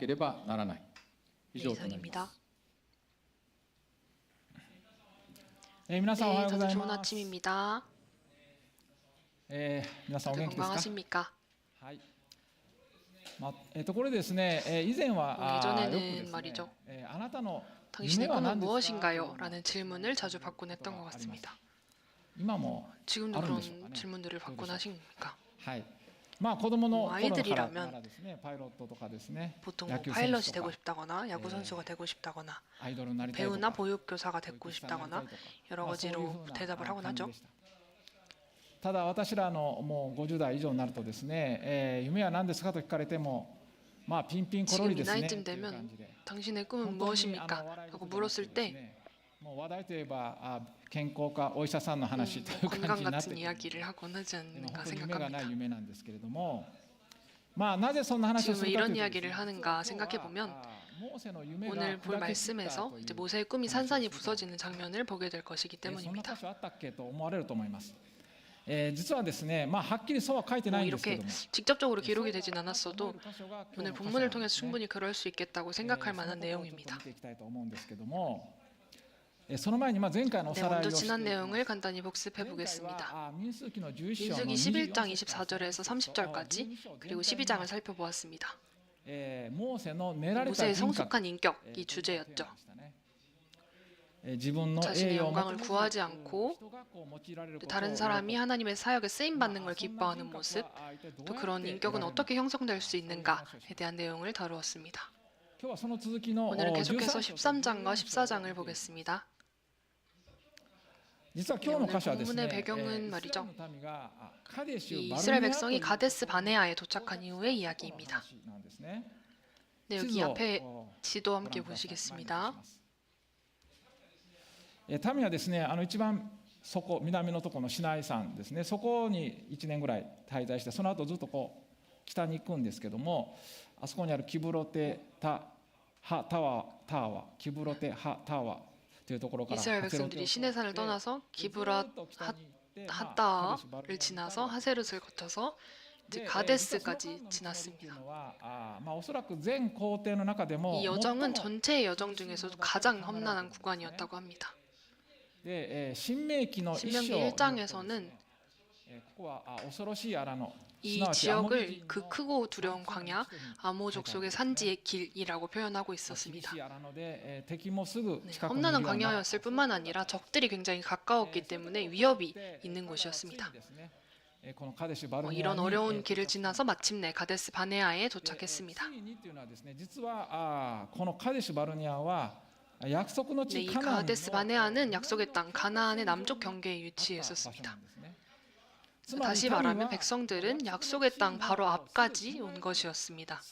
ければならない。以上となります。 이상입니다. 皆さんおはようござ 다들 い 좋은 ます。 아침입니다. 皆さんお 다들 元気ですか。 건강하십니까? はい。これですね、以前はよく 예전에는 ですね 말이죠. あなたの 당신의 夢は 꿈은 何ですか 무엇인가요? 라는 질문을 자주 받곤 했던 것 같습니다. 今も 지금도 あるん 그런 でしょうかね。 질문들을 받곤 하십니까? はい。子供の頃から 아이들이라면 ですね、パイロットとかですね、 보통 野 뭐 球選 파일럿이 手と 되고 か 싶다거나 야구 선수가 되고 싶다거나 アイドルになりたいと 배우나 か 보육교사가 되고 싶다거나 여러 そういう 가지로 ふうな 대답을 하곤 感じ 하죠. でした。ただ私らのもう50代以上になるとですね、夢は何ですかと聞かれてもピンピンコロ 지금 リ 이 ですね 나이쯤 という感 되면 じで 당신의 꿈은 本当に 무엇입니까? 笑い 하고 事じゃなくて 물었을 です 때 ね、もう話題といえば健康かお医者さんの話という感 건강 じになって 같은 이야기를 하곤 하지 でも 않는가 本当に夢がない 생각합니다. 夢なんですけれども、なぜそんな話を 지금 す 왜 るかと 이런 いうとです 이야기를 ね、 하는가 생각해 보면 モーセの夢が 오늘 볼 砕け散った 말씀에서 とい 이제 う 모세의 꿈이 산산이 부서지는 장면을 보게 될 것이기 そんな 때문입니다. 箇所あったっけと思われると思います。実はですね、はっきりそうは書いてな 뭐 いんですけ 이렇게 ども、 직접적으로 기록이 되진 않았어도 箇所が 오늘 今日の箇所 본문을 なんで 통해서 すね。 충분히 그럴 수 있겠다고 생각할 만한 そのことをちょっと 내용입니다. 見ていきたいと思うんですけども、その前に前回のお 네, さらいを 먼저 していき 지난 ます。 내용을 간단히 복습해 前回 보겠습니다. は民数記の11章 민수기 の 11장 24 24절에서 30절까지 그리고 12장을 살펴보았습니다. モーセの練られた 모세의 人格 성숙한 인격이 주제였죠. 自分の 자신의 栄誉を 영광을 求め 구하지 않고 人が用いられることを 다른 사람이 하나님의 사역에 쓰임 받는 걸 기뻐하는 모습, 또 그런 인격은 어떻게 형성될 수 있는가에 대한 내용을 다루었습니다. 今日はその続きの 오늘은 계속해서 13 13장과 14장을 보겠습니다. 実は今日の箇所はですね、 본문의 배경은 말이죠. イスラエルの民がカデシュ 이 バルネア 이스라엘 백성이 という 가데스 바네아에 도착한 이후의 이야기입니다. 話なんですね。 네, 여기 앞에 지도 함께 보시겠습니다. 民はですね、一番そこ南のところのシナイ山ですね、そこに1年ぐらい滞在して、その後ずっと北に行くんですけども、あそこにあるキブロテタワキブロテハタワというところから 이스라엘 백성들이 시내산을 떠나서 기브라 핫다를 지나서 하세롯을 거쳐서 이제 가데스까지 지났습니다. おそらく全行程の中でも 이 여정은 전체의 여정 중에서도 가장 험난한 구간이었다고 합니다. で新明記の 신명기 1장에서는 ここは恐ろしい荒野 이 지역을 그 크고 두려운 광야, 아모족 속의 산지의 길이라고 표현하고 있었습니다. 네, 험난한 광야였을 뿐만 아니라 적들이 굉장히 가까웠기 때문에 위협이 있는 곳이었습니다. 이런 어려운 길을 지나서 마침내 가데스 바네아에 도착했습니다. 네, 이 가데스 바네아는 약속의 땅 가나안의 남쪽 경계에 위치해 있었습니다. 다시 말하면 백성들은 약속의 땅 바로 앞까지 온 것이었습니다.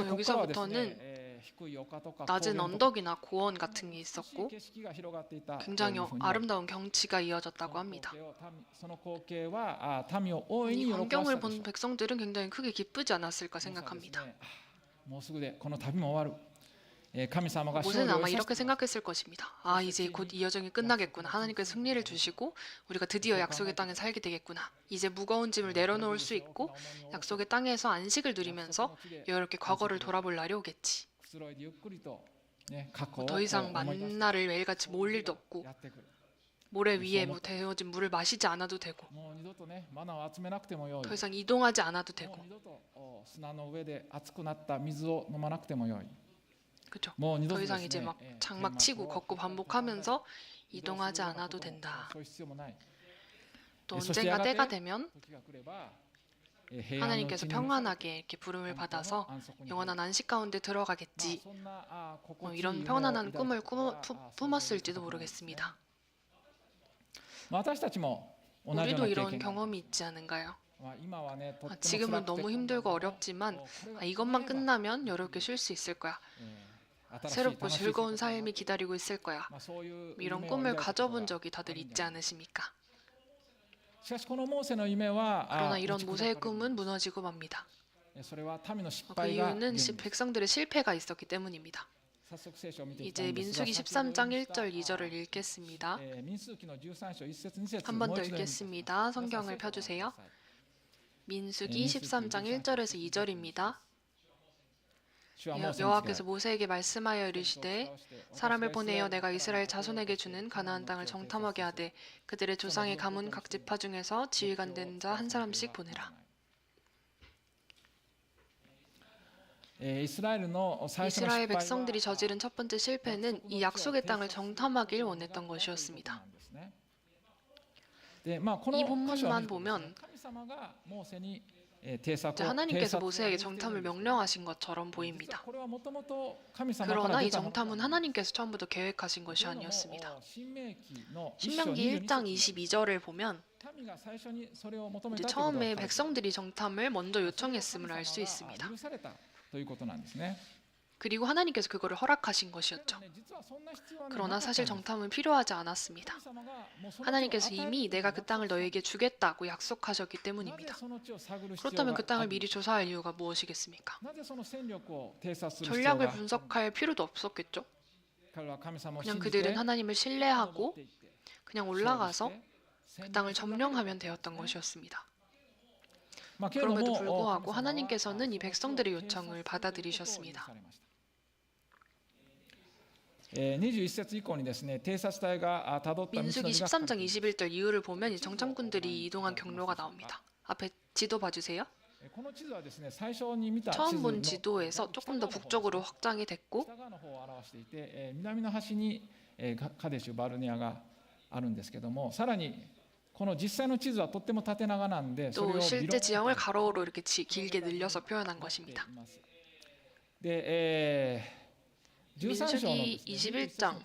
여기서부터는 낮은 언덕이나 고원 같은 게 있었고 굉장히 아름다운 경치가 이어졌다고 합니다. 이 광경을 본 백성들은 굉장히 크게 기쁘지 않았을까 생각합니다. 모세는 아마 이렇게 생각했을 것입니다. 이제 곧 이 여정이 끝나겠구나. 하나님께서 승리를 주시고 우리가 드디어 약속의 땅에 살게 되겠구나. 이제 무거운 짐을 내려놓을 수 있고 약속의 땅에서 안식을 누리면서 여유롭게 과거를 돌아볼 날이 오겠지. 더 이상 만나를 매일같이 모을 일도 없고 모래 위에 데워진 물을 마시지 않아도 되고 더 이상 이동하지 않아도 되고 그렇죠. 더 이상 이제 막 장막 치고 걷고 반복하면서 이동하지 않아도 된다. 또 언젠가 때가 되면 하나님께서 평안하게 이렇게 부름을 받아서 영원한 안식 가운데 들어가겠지. 이런 평안한 꿈을 품었을지도 모르겠습니다. 우리도 이런 경험이 있지 않은가요? 지금은 너무 힘들고 어렵지만 이것만 끝나면 여유롭게 쉴 수 있을 거야. 새롭고 즐거운 삶이 기다리고 있을 거야. 이런 꿈을 가져본 적이 다들 있지 않으십니까? 그러나 이런 모세의 꿈은 무너지고 맙니다. 그 이유는 백성들의 실패가 있었기 때문입니다. 이제 민수기 13장 1절 2절을 읽겠습니다. 한 번 더 읽겠습니다. 성경을 펴주세요. 민수기 13장 1절에서 2절입니다. 여호와께서 모세에게 말씀하여 이르시되 사람을 보내어 내가 이스라엘 자손에게 주는 가나안 땅을 정탐하게 하되 그들의 조상의 가문 각 지파 중에서 지휘관 된 자 한 사람씩 보내라. 이스라엘 백성들이 저지른 첫 번째 실패는 이 약속의 땅을 정탐하길 원했던 것이었습니다. 이 본문만 보면 하나님께서 모세에게 정탐을 명령하신 것처럼 보입니다. 그러나 이 정탐은 하나님께서 처음부터 계획하신 것이 아니었습니다. 신명기 1장 22절을 보면 이제 처음에 백성들이 정탐을 먼저 요청했음을 알 수 있습니다. 그리고 하나님께서 그거를 허락하신 것이었죠. 그러나 사실 정탐은 필요하지 않았습니다. 하나님께서 이미 내가 그 땅을 너에게 주겠다고 약속하셨기 때문입니다. 그렇다면 그 땅을 미리 조사할 이유가 무엇이겠습니까? 전략을 분석할 필요도 없었겠죠. 그냥 그들은 하나님을 신뢰하고 그냥 올라가서 그 땅을 점령하면 되었던 것이었습니다. 그럼에도 불구하고 하나님께서는 이 백성들의 요청을 받아들이셨습니다. 민수기 13장 21절 이후를 보면 이 정탐꾼들이 이동한 경로가 나옵니다. 앞에 지도 봐주세요. 처음 본 지도에서 조금 더 북쪽으로 확장이 됐고 또 실제 지형을 가로로 이렇게 길게 늘려서 표현한 것입니다. 민수기 21장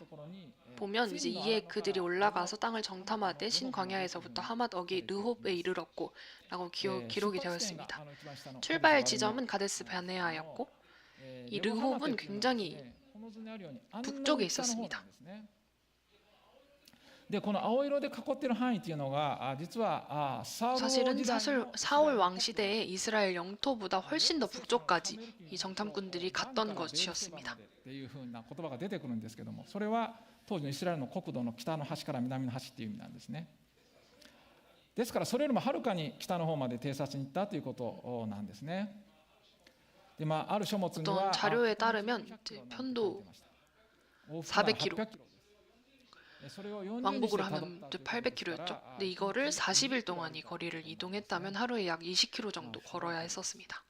보면 이제 이에 그들이 올라가서 땅을 정탐하되 신광야에서부터 하맛 어기 르홉에 이르렀고 라고 기록이 되어 있습니다. 출발 지점은 가데스 바네아였고 이 르홉은 굉장히 북쪽에 있었습니다. 사실은 사울 왕 시대에 이스라엘 영토보다 훨씬 더 북쪽까지 이 정탐꾼들이 갔던 것이었습니다. それは当時のイスラエルの国土の北の端から南の端という意味なんですね。ですからそれよりもはるかに北の方まで偵察に行ったということなんですね。である書物には 자료에 따르면 편도 400km 왕복으로 하면 800km였죠. 근데 이거를 40일 동안 이 거리를 이동했다면 하루에 약 20km 정도 걸어야 했었습니다.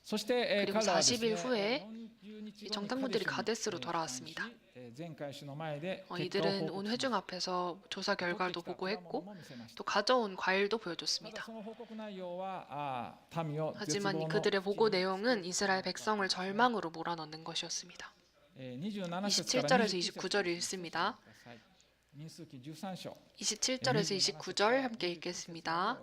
그리고 40일 후에 이 정탐꾼들이 가데스로 돌아왔습니다. 이들은 온 회중 앞에서 조사 결과도 보고했고 또 가져온 과일도 보여줬습니다. 하지만 그들의 보고 내용은 이스라엘 백성을 절망으로 몰아넣는 것이었습니다. 27절에서 29절 읽습니다. 27절에서 29절 함께 읽겠습니다.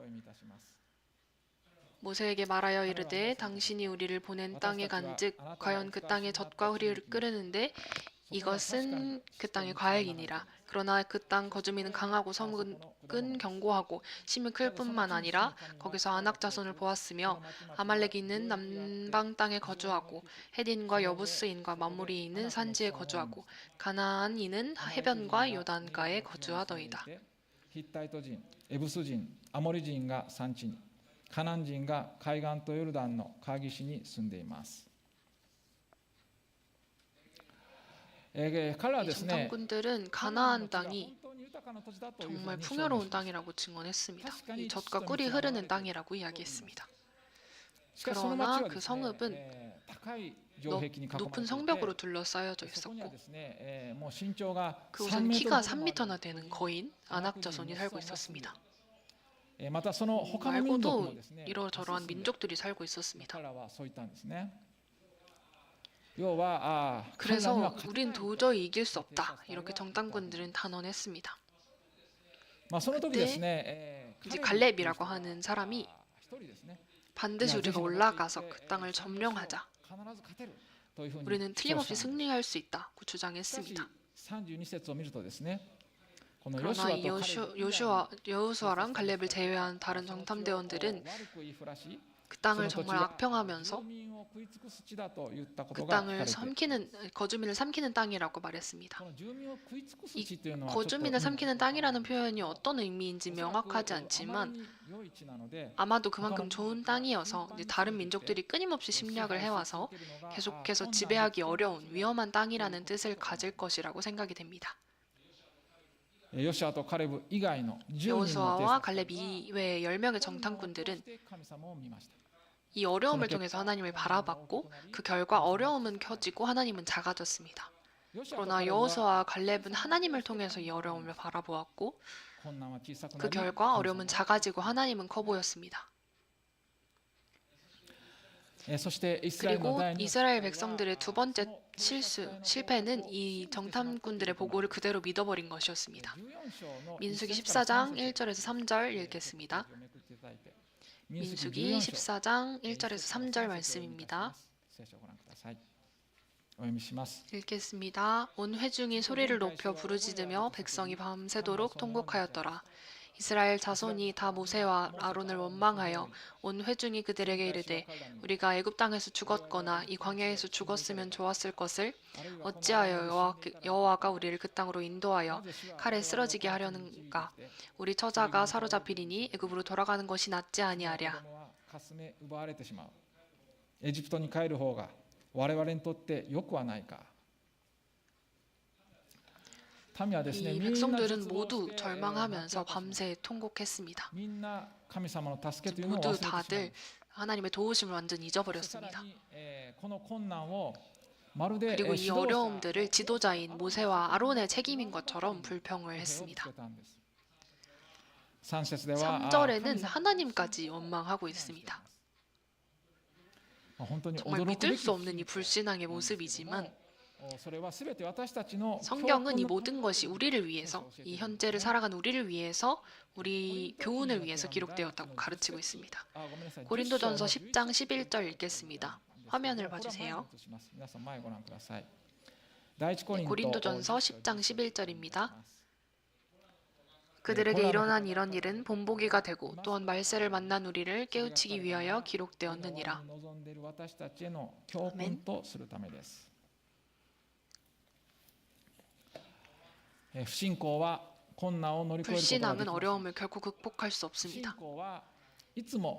모세에게 말하여 이르되 당신이 우리를 보낸 땅에 간즉 과연 그 땅에 젖과 흐리를 끓으는데 이것은 그 땅의 과일이니라. 그러나 그 땅 거주민은 강하고 섬은 견고하고 심이 클 뿐만 아니라 거기서 아낙 자손을 보았으며 아말렉인은 남방 땅에 거주하고 헤딘과 여부스인과 마무리인은 산지에 거주하고 가나안인은 해변과 요단가에 거주하더이다. 히타이토진, 에부스진, 아모리진가 산지カナン人が海岸とヨルダンの川岸に住んでいます。정탐꾼들은 가나안 땅이 정말 풍요로운 땅이라고 증언했습니다. 이 젖과 꿀이 흐르는 땅이라고 이야기했습니다. 그러나 그 성읍은 높은 성벽으로 둘러싸여져 있었고 그 우선 키가 3m나 되는 거인 아낙 자손이 살고 있었습니다. 말고도 이러저러한 민족들이 살고 있었습니다. 그래서 우린 도저히 이길 수 없다. 이렇게 정탐꾼들은 단언했습니다. 그때 이제 갈렙이라고 하는 사람이 반드시 우리가 올라가서 그 땅을 점령하자. 우리는 틀림없이 승리할 수 있다고 주장했습니다. 그러나 여호수아랑 갈렙을 제외한 다른 정탐대원들은 그 땅을 정말 악평하면서 그 땅을 거주민을 삼키는 땅이라고 말했습니다. 이 거주민을 삼키는 땅이라는 표현이 어떤 의미인지 명확하지 않지만 아마도 그만큼 좋은 땅이어서 다른 민족들이 끊임없이 침략을 해와서 계속해서 지배하기 어려운 위험한 땅이라는 뜻을 가질 것이라고 생각이 됩니다. 여호수아와 갈렙 이외의 10명의 정탐꾼들은 이 어려움을 통해서 하나님을 바라봤고 그 결과 어려움은 커지고 하나님은 작아졌습니다. 그러나 여호수아와 갈렙은 하나님을 통해서 이 어려움을 바라보았고 그 결과 어려움은 작아지고 하나님은 커 보였습니다. 그리고 이스라엘 백성들의 두 번째 실패는 이 정탐꾼들의 보고를 그대로 믿어버린 것이었습니다. 민수기 14장 1절에서 3절 읽겠습니다. 민수기 14장 1절에서 3절 말씀입니다. 읽겠습니다. 온 회중이 소리를 높여 부르짖으며 백성이 밤새도록 통곡하였더라. 이스라엘 자손이 다 모세와 아론을 원망하여 온 회중이 그들에게 이르되 우리가 애굽 땅에서 죽었거나 이 광야에서 죽었으면 좋았을 것을 어찌하여 여호와가 우리를 그 땅으로 인도하여 칼에 쓰러지게 하려는가. 우리 처자가 사로잡히리니 애굽으로 돌아가는 것이 낫지 아니하랴. エジプトに帰る方が我々にとってよくはないか。 이 백성들은 모두 절망하면서 밤새 통곡했습니다. 모두 다들 하나님의 도우심을 완전히 잊어버렸습니다. 그리고 이 어려움들을 지도자인 모세와 아론의 책임인 것처럼 불평을 했습니다. 3절에는 하나님까지 원망하고 있습니다. 정말 믿을 수 없는 이 불신앙의 모습이지만 성경은 이 모든 것이 우리를 위해서, 이 현재를 살아가는 우리를 위해서, 우리 교훈을 위해서 기록되었다고 가르치고 있습니다. 고린도전서 10장 11절 읽겠습니다. 화면을 봐주세요. 고린도전서 10장 11절입니다. 그들에게 일어난 이런 일은 본보기가 되고 또한 말세를 만난 우리를 깨우치기 위하여 기록되었느니라. 아멘. 불신앙은 어려움을 결코 극복할 수 없습니다.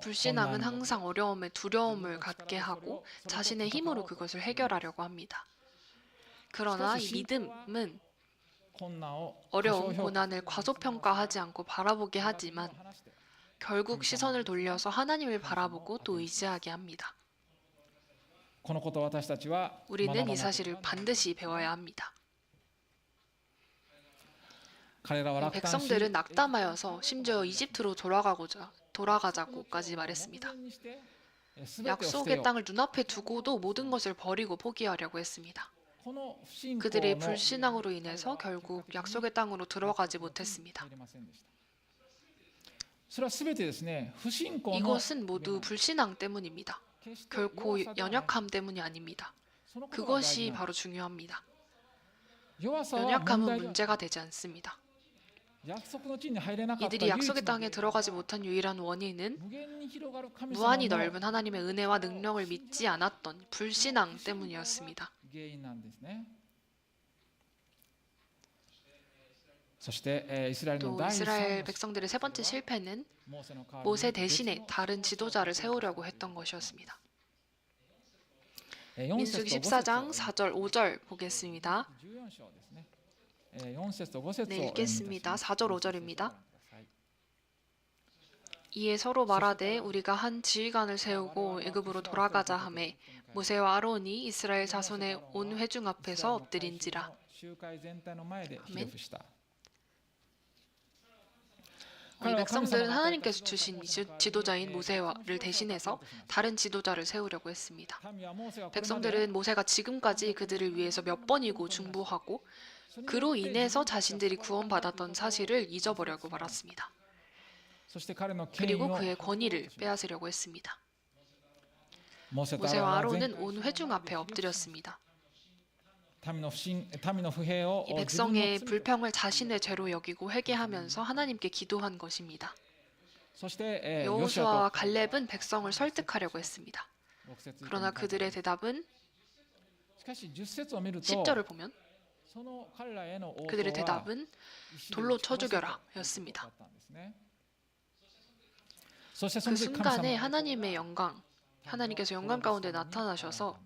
불신앙은 항상 어려움에 두려움을 갖게 하고 자신의 힘으로 그것을 해결하려고 합니다. 그러나 이 믿음은 어려움, 고난을 과소평가하지 않고 바라보게 하지만 결국 시선을 돌려서 하나님을 바라보고 또 의지하게 합니다. 우리는 이 사실을 반드시 배워야 합니다. 백성들은 낙담하여서 심지어 이집트로 돌아가자고까지 말했습니다. 약속의 땅을 눈앞에 두고도 모든 것을 버리고 포기하려고 했습니다. 그들의 불신앙으로 인해서 결국 약속의 땅으로 들어가지 못했습니다. 이것은 모두 불신앙 때문입니다. 결코 연약함 때문이 아닙니다. 그것이 바로 중요합니다. 연약함은 문제가 되지 않습니다. 이들이 약속의 땅에 들어가지 못한 유일한 원인은 무한히 넓은 하나님의 은혜와 능력을 믿지 않았던 불신앙 때문이었습니다. 또 이스라엘 백성들의 세 번째 실패는 모세 대신에 다른 지도자를 세우려고 했던 것이었습니다. 민수기 14장 4절 5절 보겠습니다. 네, 읽겠습니다. 4절 5절입니다. 이에 서로 말하되 우리가 한 지휘관을 세우고 애굽으로 돌아가자 하매 모세와 아론이 이스라엘 자손의 온 회중 앞에서 엎드린지라. 아멘. 이 백성들은 하나님께서 주신 지도자인 모세를 대신해서 다른 지도자를 세우려고 했습니다. 백성들은 모세가 지금까지 그들을 위해서 몇 번이고 중보하고 그로 인해서 자신들이 구원받았던 사실을 잊어버려고 말았습니다. 그리고 그의 권위를 빼앗으려고 했습니다. 모세와 아론은 온 회중 앞에 엎드렸습니다. 이 백성의 불평을 자신의 죄로 여기고 회개하면서 하나님께 기도한 것입니다. そして、ヨシュ 여호수아와 アと 갈렙은 백성을 설득하려고 했습니다. 6節以降に 그러나 그들의 대답은 しかし10節を見ると 10절을 보면 その彼らへの応答 그들의 は 대답은 石で 돌로 撃ち殺せと 쳐죽여라 였습니다. だったんですね。そしてそ 그 の時神 순간에 様 하나님의 영광, 하나님께서 영광 가운데 나타나셔서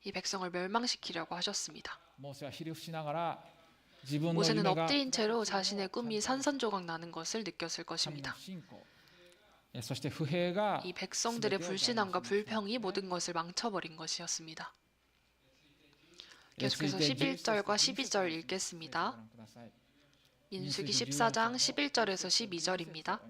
이 백성을 멸망시키려고 하셨습니다. モーセはひれ伏しながら自分の 모세는 夢が 엎드린 채로 자신의 꿈이 산산조각 나는 것을 느꼈을 神の 것입니다. 不信仰そして不平が 이 백성들의 불신함과 불평이 모든 것을 망쳐버린 것이었습니다. 계속해서 11절과 12절 읽겠습니다. 민수기 14장 11절에서 12절입니다.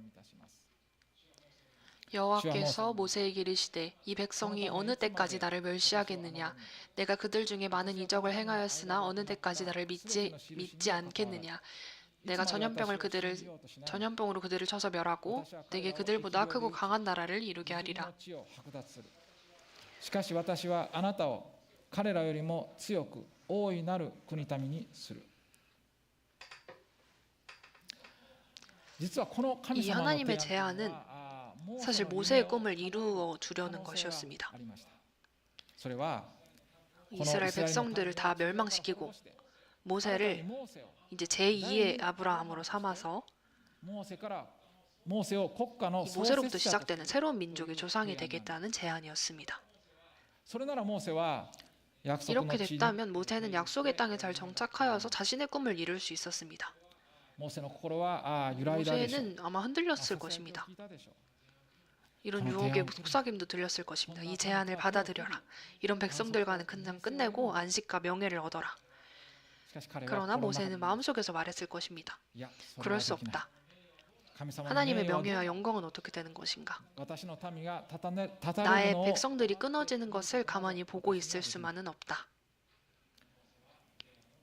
여호와께서 모세에게 이르시되 이 백성이 어느 때까지 나를 멸시하겠느냐 내가 그들 중에 많은 이적을 행하였으나 어느 때까지 나를 믿지 않겠느냐 내가 전염병으로 그들을 쳐서 멸하고 내게 그들보다 크고 강한 나라를 이루게 하리라. しかし私はあなたを彼らよりも強く大いなる国民にする。実はこの神 이 様の 하나님의 提案という 제안은 のは 사실 모세의 꿈을 이루어 주려는 것이었습니다. ありました。それは 이스라엘 백성들을 다 멸망시키고 모세를 이제 제2의 아브라함으로 삼아서 モーセからモーセを国家の 이 創設 모세로부터 者と 시작되는 새로운 민족의 조상이 되겠다는 제안이었습니다. それならモーセは約束の 이렇게 地に 됐다면 모세는 약속의 땅에 잘 정착하여서 자신의 꿈을 이룰 수 있었습니다. モーセの心は揺らいだでしょう。 모세는 아마 흔들렸을 것입니다. 聞いたでしょう。 이런 유혹의 속삭임도 들렸을 것입니다. 이 제안을 받아들여라. 이런 백성들과는 그냥 끝내고 안식과 명예를 얻어라. しかし彼は 그러나 心の中 모세는 で 마음속에서 말했을 것입니다. いや、それは 그럴 수 できない。 없다. 神様の 하나님의 名誉は 명예와 영광은 어떻게 되는 것인가? 私の民がたたれる 나의 のを 백성들이 끊어지는 것을 가만히 보고 있을 수만은 없다.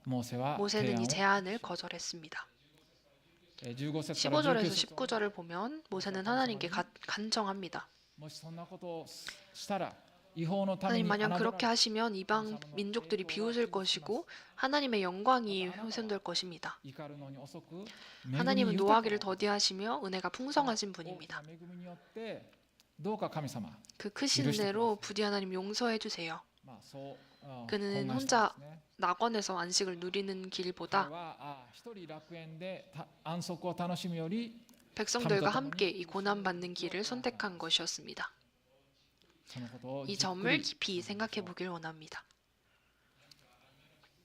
モーセは提 모세는 案 이 を 제안을 거절했습니다. 15節から 15절에서 19節 19절을 보면 모세는 하나님께 간청합니다. もしそんなことをしたら違法のため 하나님 に 만약 侮ら 그렇게 하시면 이방 민족들이 비웃을 것이고 하나님의 영광이 훼손될 것입니다. 怒るのに遅く恵み 하나님은 豊か 노하기를 더디하시며 은혜가 풍성하신 大き 분입니다. な恵みによってどうか神様 그 크신 은혜로 부디 하나님 용서해 주세요. まあそう 그는 懇願したん 혼자 ですね。 낙원에서 안식을 누리는 彼 길보다 は一人楽園で安息を楽しむより 백성들과 함께 이 고난받는 길을 선택한 것이었습니다. そのことを 이 じっく 점을 り 깊이 생각해 보길 원합니다.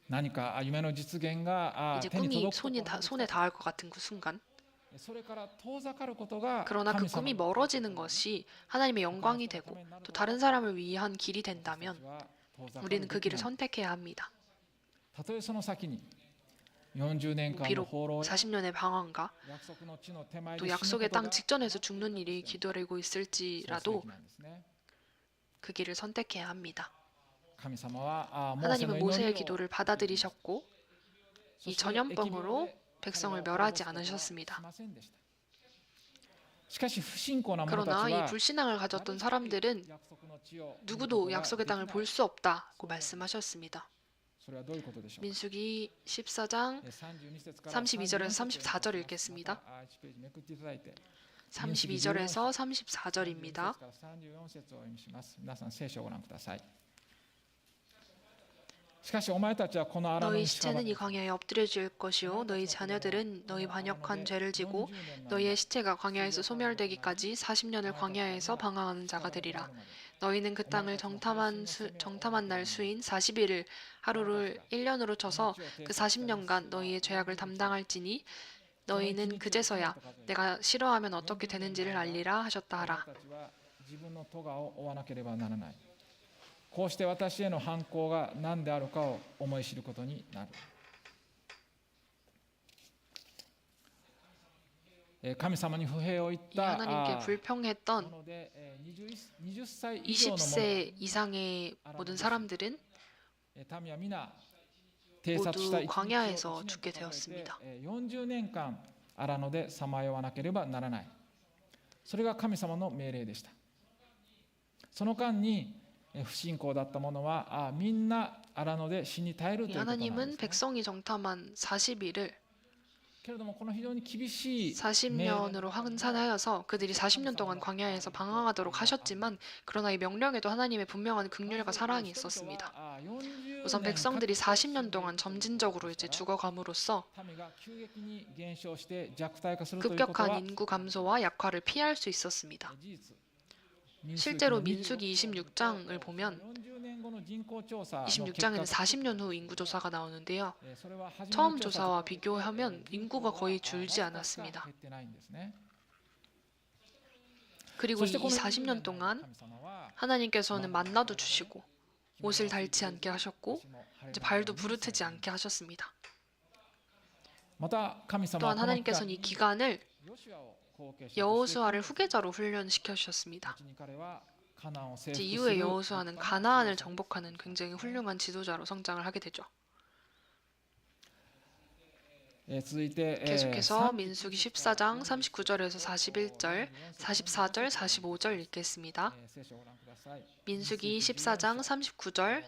何か夢の実現が 이제 手に 꿈이 届くことが 손에 닿을 것 같은 그 순간 それから遠ざかることが 그러나 그 神様 꿈이 멀어지는 것이 하나님의 영광이 되고 또 다른 사람을 위한 길이 된다면 私は遠ざかる 우리는 그 べき 길을 なの 선택해야 합니다. たとえその先に40年間の 비록 放浪や 40년의 방황과 約束の地の手前で 또 死ぬ 약속의 ことが 땅 직전에서 죽는 일이 기다리고 そうす 있을지라도 べきなんですね。 그 길을 선택해야 합니다. 神様はモーセの 하나님은 祈 모세의 りを 기도를 받아들이셨고 そ 이 して 전염병으로 疫病で 백성을 彼らを 멸하지 滅ぼすことは 않으셨습니다. しませんでした。しかし不信仰な者たち 그러나 이 は 불신앙을 가졌던 사람들은 約束の地を見ること 누구도 が 약속의 でき 땅을 ない 볼 수 없다고 말씀하셨습니다. それはどういうことでしょうか。 민수기 14장 32節から 32절에서 34 34절 읽겠습니다. 1ページめくっていただいて 32절에서 34절입니다. 34節をお読みします。皆さん聖書をご覧ください。しかしお前たちはこの荒野 너희 に近場 시체는 이 광야에 엎드려 질 것이요 너희 자녀들은 너희 반역한 죄를 지고 너희의 시체가 광야에서 소멸되기까지 40년을 광야에서 방황하는 자가 되리라. 너희는 그 땅을 정탐한 날 수인 40일을 하루를 1년으로 쳐서 그 40년간 너희의 죄악을 담당할지니 너희는 그제서야 내가 싫어하면 어떻게 되는지를 알리라 하셨다 하라. 自分の咎を負わなければならない。こうして私への反抗が何であるかを思い知ることになる。神様に不平を言っ 이 た 하나님께 も 불평했던 ので20歳以上の者 20세 이상의 모든 사람들은 民は皆偵察した 모두 광야에서 죽게 되었습니다. 40年間荒野でさまよわなければならない。それが神様の命令でした。その間に不信仰だった者はみんな荒野で死に絶えるということなんです 하나님은 ね。 백성이 정탐한 40일을 40년으로 환산하여서 그들이 40년 동안 광야에서 방황하도록 하셨지만 그러나 이 명령에도 하나님의 분명한 긍휼과 사랑이 있었습니다. 우선 백성들이 40년 동안 점진적으로 이제 죽어감으로써 급격한 인구 감소와 약화를 피할 수 있었습니다. 실제로 민수기 26장을 보면 26장에는 40년 후 인구 조사가 나오는데요. 처음 조사와 비교하면 인구가 거의 줄지 않았습니다. 그리고 이 40년 동안 하나님께서는 만나도 주시고 옷을 닳지 않게 하셨고 이제 발도 부르트지 않게 하셨습니다. 또한 하나님께서는 이 기간을 여호수아를 후계자로 훈련시켜 주셨습니다. 이제 이후에 여호수아는 가나안을 정복하는 굉장히 훌륭한 지도자로 성장을 하게 되죠. 계속해서 민수기 14장 39절에서 41절, 44절, 45절 읽겠습니다. 민수기 14장 39절,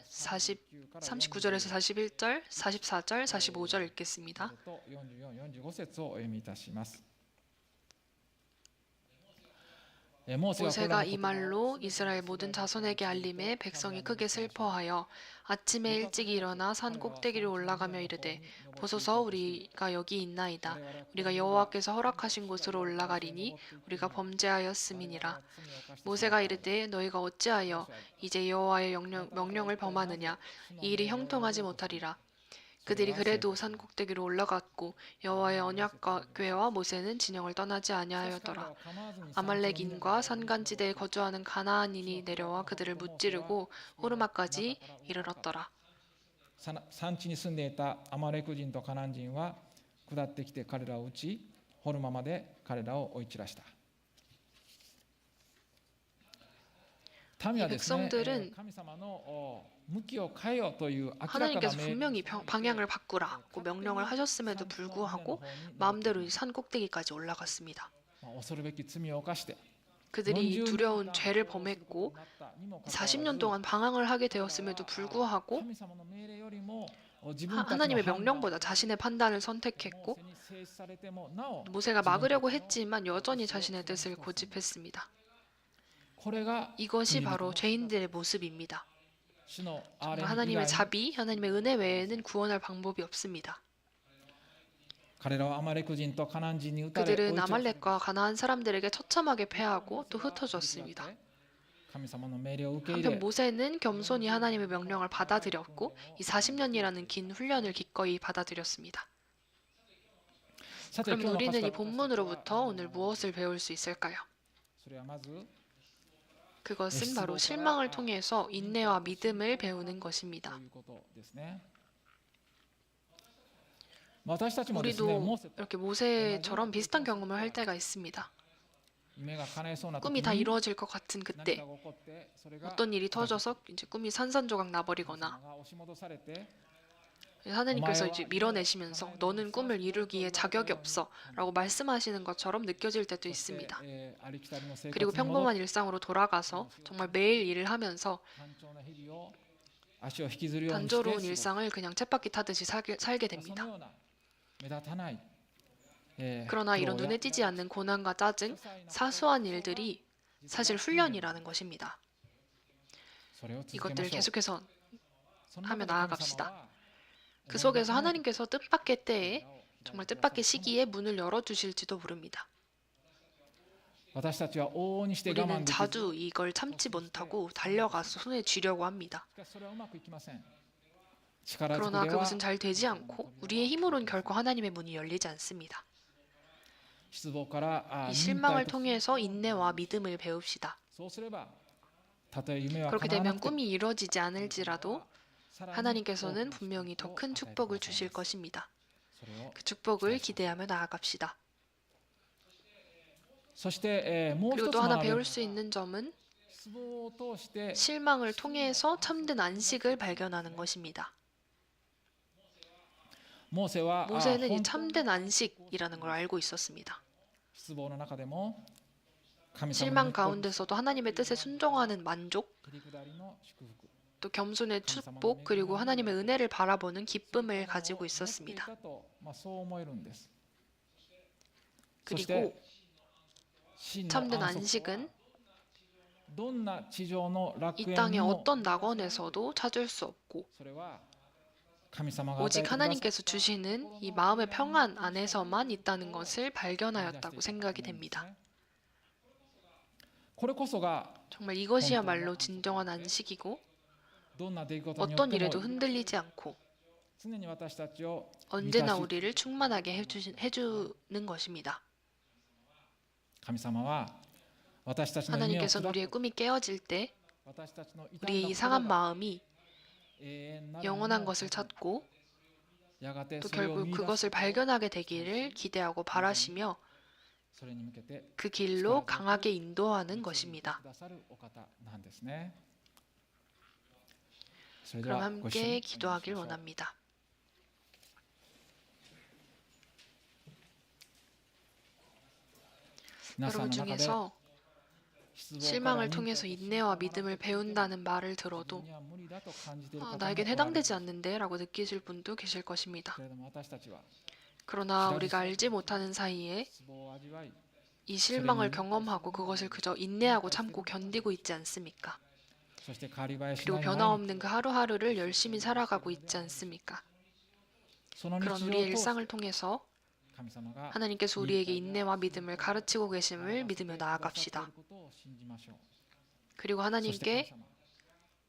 39절에서 41절, 44절, 45절 읽겠습니다. 모세가 이 말로 이스라엘 모든 자손에게 알림해 백성이 크게 슬퍼하여 아침에 일찍 일어나 산 꼭대기로 올라가며 이르되 보소서 우리가 여기 있나이다. 우리가 여호와께서 허락하신 곳으로 올라가리니 우리가 범죄하였음이니라. 모세가 이르되 너희가 어찌하여 이제 여호와의 명령을 범하느냐. 이 일이 형통하지 못하리라. 그들이 그래도 산 꼭대기로 올라갔고 여호와의 언약궤와 모세는 진영을 떠나지 아니하였더라. 아말렉인과 산간지대에 거주하는 가나안인이 내려와 그들을 무찌르고 호르마까지 이르렀더라. 山地に住んでいたアマレク人とカナン人は下ってきて彼らを撃ち、ホルマまで彼らを追い散らした。 이 백성들은 하나님께서 분명히 방향을 바꾸라고 명령을 하셨음에도 불구하고 마음대로 이 산 꼭대기까지 올라갔습니다. 그들이 두려운 죄를 범했고 40년 동안 방황을 하게 되었음에도 불구하고 하나님의 명령보다 자신의 판단을 선택했고 모세가 막으려고 했지만 여전히 자신의 뜻을 고집했습니다. 이것이 바로 죄인들의 모습입니다. 하나님의 자비, 하나님의 은혜 외에는 구원할 방법이 없습니다. 그들은 아말렉과 가나안 사람들에게 처참하게 패하고 또 흩어졌습니다. 한편 모세는 겸손히 하나님의 명령을 받아들였고 이 40년이라는 긴 훈련을 기꺼이 받아들였습니다. 그러면 우리는 이 본문으로부터 오늘 무엇을 배울 수 있을까요? 그것은 바로 실망을 통해서 인내와 믿음을 배우는 것입니다. 우리도 이렇게 모세처럼 비슷한 경험을 할 때가 있습니다. 꿈이 다 이루어질 것 같은 그때 어떤 일이 터져서 이제 꿈이 산산조각 나버리거나 하나님께서 이제 밀어내시면서 너는 꿈을 이루기에 자격이 없어 라고 말씀하시는 것처럼 느껴질 때도 있습니다. 그리고 평범한 일상으로 돌아가서 정말 매일 일을 하면서 단조로운 일상을 그냥 쳇바퀴 타듯이 살게 됩니다. 그러나 이런 눈에 띄지 않는 고난과 짜증, 사소한 일들이 사실 훈련이라는 것입니다. 이것들을 계속해서 하며 나아갑시다. 그 속에서 하나님께서 뜻밖의 때에 정말 뜻밖의 시기에 문을 열어주실지도 모릅니다. 우리는 자주 이걸 참지 못하고 달려가서 손에 쥐려고 합니다. 그러나 그것은 잘 되지 않고 우리의 힘으로는 결코 하나님의 문이 열리지 않습니다. 이 실망을 통해서 인내와 믿음을 배웁시다. 그렇게 되면 꿈이 이루어지지 않을지라도 하나님께서는 분명히 더 큰 축복을 주실 것입니다. 그 축복을 기대하며 나아갑시다. 그리고 또 하나 배울 수 있는 점은 실망을 통해서 참된 안식을 발견하는 것입니다. 모세는 이 참된 안식이라는 걸 알고 있었습니다. 실망 가운데서도 하나님의 뜻에 순종하는 만족, 또 겸손의 축복, 그리고 하나님의 은혜를 바라보는 기쁨을 가지고 있었습니다. 그리고 참된 안식은 이 땅의 어떤 낙원에서도 찾을 수 없고 오직 하나님께서 주시는 이 마음의 평안 안에서만 있다는 것을 발견하였다고 생각이 됩니다. 정말 이것이야말로 진정한 안식이고 어떤 일에도 흔들리지 않고 언제나 우리를 충만하게 해주는 것입니다. 하나님께서는 우리의 꿈이 깨어질 때 우리의 이상한 마음이 영원한 것을 찾고 또 결국 그것을 발견하게 되기를 기대하고 바라시며 그 길로 강하게 인도하는 것입니다. 그럼 함께 기도하길 원합니다. 여러분 중에서 실망을 통해서 인내와 믿음을 배운다는 말을 들어도 나에겐 해당되지 않는데 라고 느끼실 분도 계실 것입니다. 그러나 우리가 알지 못하는 사이에 이 실망을 경험하고 그것을 그저 인내하고 참고 견디고 있지 않습니까? 그리고 변화없는 그 하루하루를 열심히 살아가고 있지 않습니까? 그런 우리의 일상을 통해서 하나님께서 우리에게 인내와 믿음을 가르치고 계심을 믿으며 나아갑시다. 그리고 하나님께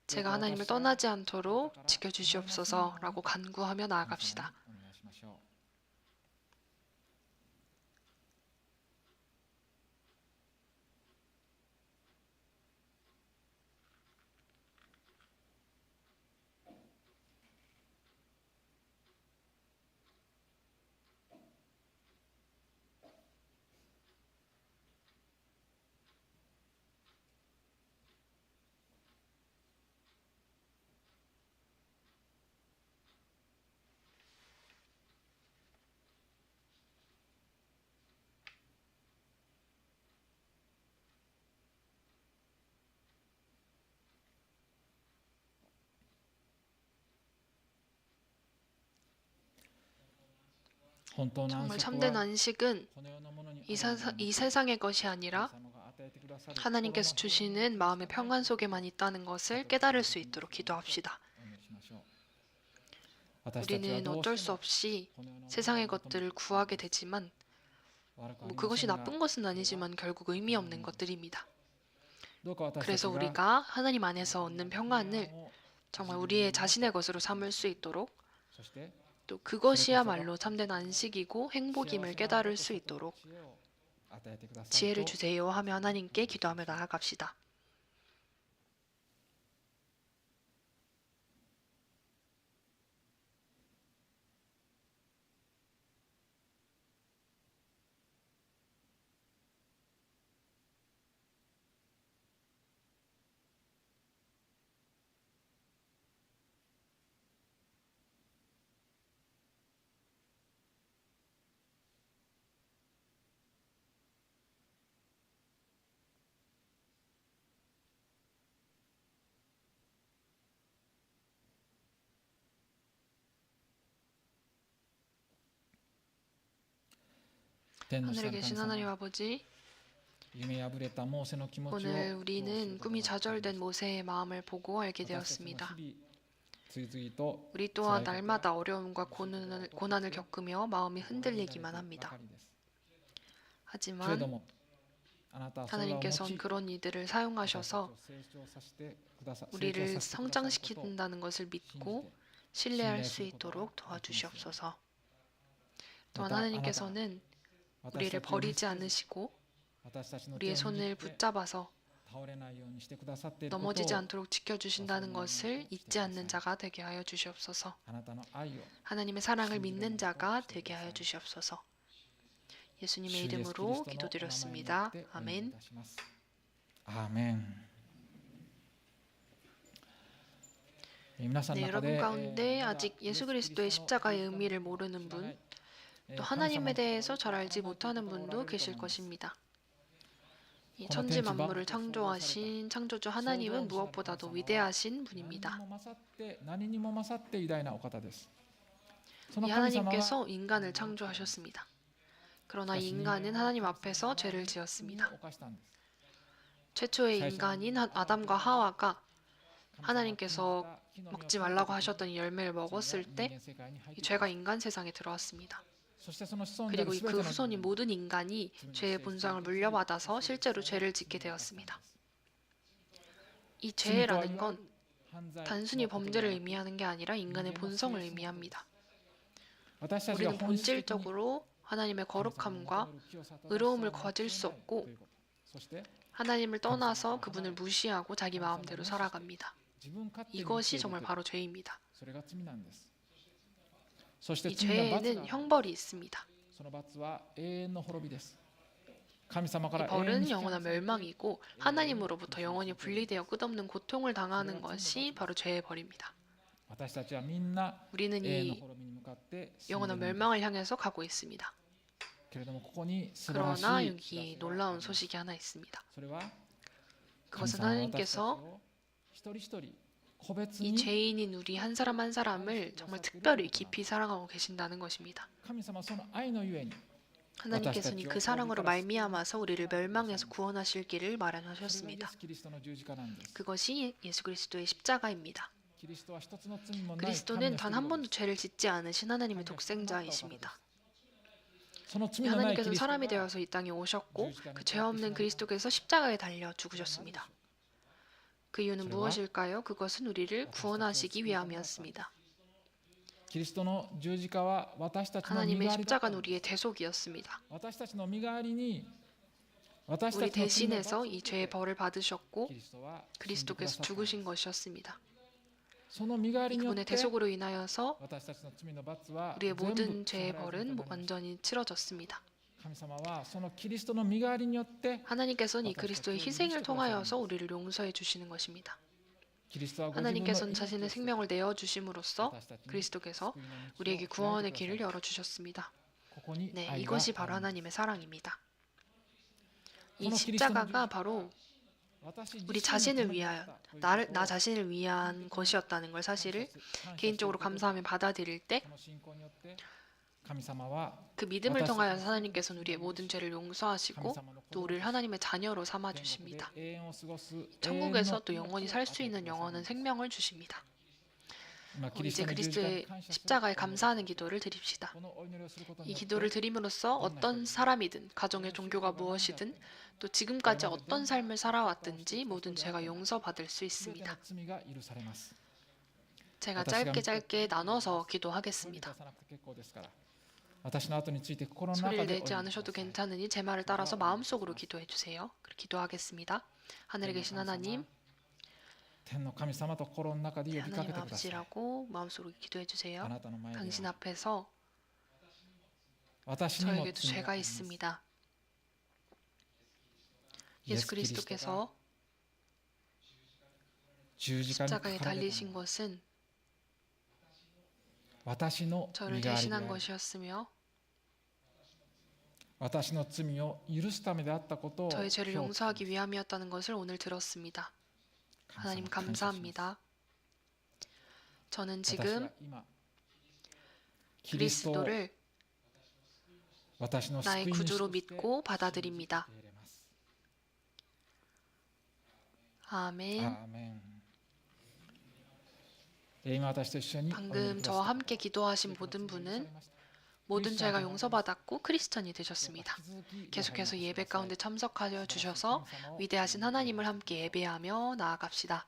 제가 하나님을 떠나지 않도록 지켜주시옵소서라고 간구하며 나아갑시다. 정말 참된 안식은 이 세상의 것이 아니라 하나님께서 주시는 마음의 평안 속에만 있다는 것을 깨달을 수 있도록 기도합시다. 우리는 어쩔 수 없이 세상의 것들을 구하게 되지만 그것이 나쁜 것은 아니지만 결국 의미 없는 것들입니다. 그래서 우리가 하나님 안에서 얻는 평안을 정말 우리의 자신의 것으로 삼을 수 있도록 또 그것이야말로 참된 안식이고 행복임을 깨달을 수 있도록 지혜를 주세요 하며 하나님께 기도하며 나아갑시다. 하늘에 계신 하나님 아버지, 오늘 우리는 꿈이 좌절된 모세의 마음을 보고 알게 되었습니다. 우리 또한 날마다 어려움과 고난을 겪으며 마음이 흔들리기만 합니다. 하지만 하나님께서는 그런 이들을 사용하셔서 우리를 성장시킨다는 것을 믿고 신뢰할 수 있도록 도와주시옵소서. 또한 하나님께서는 우리를 버리지 않으시고 우리의 손을 붙잡아서 넘어지지 않도록 지켜주신다는 것을 잊지 않는 자가 되게 하여 주시옵소서. 하나님의 사랑을 믿는 자가 되게 하여 주시옵소서. 예수님의 이름으로 기도드렸습니다. 아멘. 아멘. 네, 여러분 가운데 아직 예수 그리스도의 십자가의 의미를 모르는 분, 또 하나님에 대해서 잘 알지 못하는 분도 계실 것입니다. 이 천지 만물을 창조하신 창조주 하나님은 무엇보다도 위대하신 분입니다. 이 하나님께서 인간을 창조하셨습니다. 그러나 인간은 하나님 앞에서 죄를 지었습니다. 최초의 인간인 아담과 하와가 하나님께서 먹지 말라고 하셨던 이 열매를 먹었을 때 이 죄가 인간 세상에 들어왔습니다. 그리고 그 후손인 모든 인간이 죄의 본성을 물려받아서 실제로 죄를 짓게 되었습니다. 이 죄라는 건 단순히 범죄를 의미하는 게 아니라 인간의 본성을 의미합니다. 우리는 본질적으로 하나님의 거룩함과 의로움을 가질 수 없고 하나님을 떠나서 그분을 무시하고 자기 마음대로 살아갑니다. 이것이 정말 바로 죄입니다. 이 죄에는 형벌이 있습니다. 이 벌은 영원한 멸망이고 하나님으로부터 영원히 분리되어 끝없는 고통을 당하는 것이 바로 죄의 벌입니다. 우리는 이 영원한 멸망을 향해서 가고 있습니다. 그러나 여기 놀라운 소식이 하나 있습니다. 그것은 하나님께서 이 죄인인 우리 한 사람 한 사람을 정말 특별히 깊이 사랑하고 계신다는 것입니다. 하나님께서는 그 사랑으로 말미암아서 우리를 멸망에서 구원하실 길을 마련하셨습니다. 그것이 예수 그리스도의 십자가입니다. 그리스도는 단 한 번도 죄를 짓지 않으신 하나님의 독생자이십니다. 하나님께서는 사람이 되어서 이 땅에 오셨고 그 죄 없는 그리스도께서 십자가에 달려 죽으셨습니다. 그 이유는 무엇일까요? 그것은 우리를 구원하시기 위함이었습니다. 하나님의 십자가는 우리의 대속이었습니다. 우리 대신해서 이 죄의 벌을 받으셨고 그리스도께서 죽으신 것이었습니다. 그분의 대속으로 인하여서 우리의 모든 죄의 벌은 완전히 치러졌습니다. 하나님께서는 이 그리스도의 희생을 통하여서 우리를 용서해 주시는 것입니다. 하나님께서는 자신의 생명을 내어주심으로써 그리스도께서 우리에게 구원의 길을 열어주셨습니다. 네, 이것이 바로 하나님의 사랑입니다. 이 십자가가 바로 우리 자신을 위하여 나 자신을 위한 것이었다는 걸 사실을 개인적으로 감사하며 받아들일 때 그 믿음을 통하여 하나님께서는 우리의 모든 죄를 용서하시고 또 우리를 하나님의 자녀로 삼아 주십니다. 천국에서 또 영원히 살 수 있는 영원한 생명을 주십니다. 이제 그리스도의 십자가에 감사하는 기도를 드립시다. 이 기도를 드림으로써 어떤 사람이든 가정의 종교가 무엇이든 또 지금까지 어떤 삶을 살아왔든지 모든 죄가 용서받을 수 있습니다. 제가 짧게 나눠서 기도하겠습니다. 소리를 내지 않으셔도 괜찮으니 제 말을 따라서 마음속으로 기도해 주세요. 기도하겠습니다. 하늘에 계신 하나님, 하나님 아버지라고 마음속으로 기도해 주세요. 당신 앞에서 저에게도 죄가 있습니다. 예수 그리스도께서 십자가에 달리신 것은 저를 대신한 것이었으며 저의 죄를 용서하기 위함이었다는 것을 오늘 들었습니다. 하나님 감사합니다. 저는 지금 그리스도를 나의 구주로 믿고 받아들입니다. 아멘. 방금 저와 함께 기도하신 모든 분은 모든 죄가 용서받았고 크리스천이 되셨습니다. 계속해서 예배 가운데 참석하여 주셔서 위대하신 하나님을 함께 예배하며 나아갑시다.